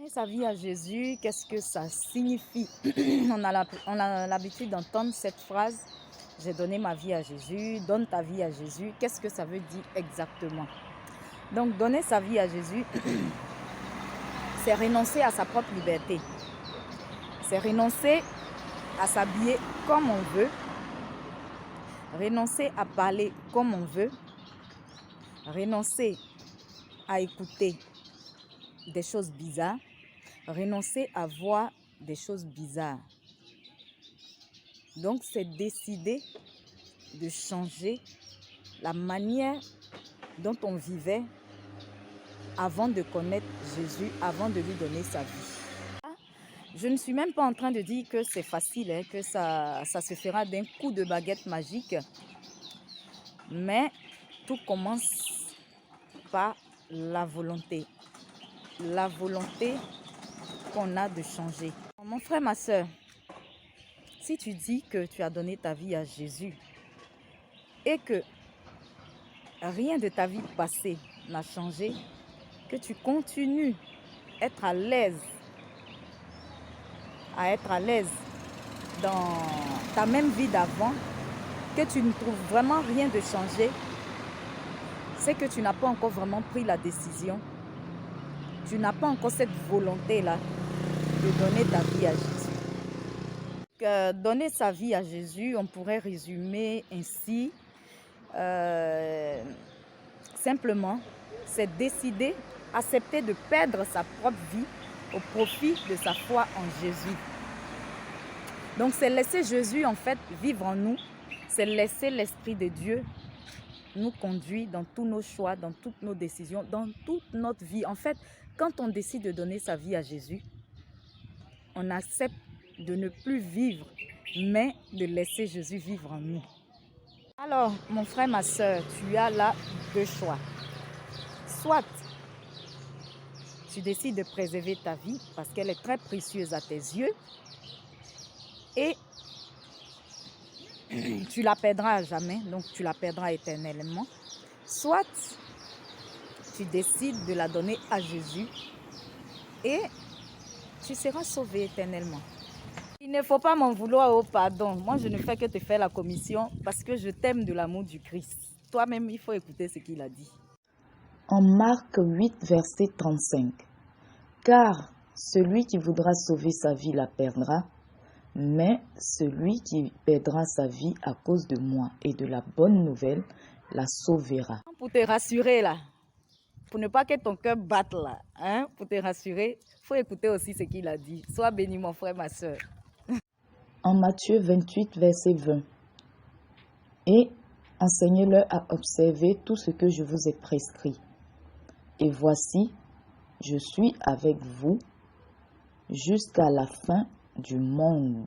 Donner sa vie à Jésus, qu'est-ce que ça signifie? On a l'habitude d'entendre cette phrase, j'ai donné ma vie à Jésus, donne ta vie à Jésus. Qu'est-ce que ça veut dire exactement? Donc, donner sa vie à Jésus, c'est renoncer à sa propre liberté. C'est renoncer à s'habiller comme on veut, renoncer à parler comme on veut, renoncer à écouter des choses bizarres, renoncer à voir des choses bizarres. Donc, c'est décider de changer la manière dont on vivait avant de connaître Jésus, avant de lui donner sa vie. Je ne suis même pas en train de dire que c'est facile, que ça se fera d'un coup de baguette magique. Mais tout commence par la volonté. La volonté qu'on a de changer. Mon frère, ma soeur, si tu dis que tu as donné ta vie à Jésus et que rien de ta vie passée n'a changé, que tu continues à être à l'aise dans ta même vie d'avant, que tu ne trouves vraiment rien de changé, c'est que tu n'as pas encore vraiment pris la décision. Tu n'as pas encore cette volonté-là de donner ta vie à Jésus. Donner sa vie à Jésus, on pourrait résumer ainsi, simplement, c'est décider, accepter de perdre sa propre vie au profit de sa foi en Jésus. Donc, c'est laisser Jésus, en fait, vivre en nous. C'est laisser l'Esprit de Dieu nous conduire dans tous nos choix, dans toutes nos décisions, dans toute notre vie. En fait, quand on décide de donner sa vie à Jésus, on accepte de ne plus vivre, mais de laisser Jésus vivre en nous. Alors, mon frère, ma soeur, tu as là deux choix. Soit tu décides de préserver ta vie parce qu'elle est très précieuse à tes yeux et tu la perdras à jamais, donc tu la perdras éternellement. Soit tu décides de la donner à Jésus et tu seras sauvé éternellement. Il ne faut pas m'en vouloir au pardon. Moi, je ne fais que te faire la commission parce que je t'aime de l'amour du Christ. Toi-même, il faut écouter ce qu'il a dit. En Marc 8, verset 35. Car celui qui voudra sauver sa vie la perdra, mais celui qui perdra sa vie à cause de moi et de la bonne nouvelle la sauvera. Pour te rassurer là, pour ne pas que ton cœur batte là, pour te rassurer, il faut écouter aussi ce qu'il a dit. Sois béni mon frère, ma soeur. En Matthieu 28, verset 20. Et enseignez-leur à observer tout ce que je vous ai prescrit. Et voici, je suis avec vous jusqu'à la fin du monde.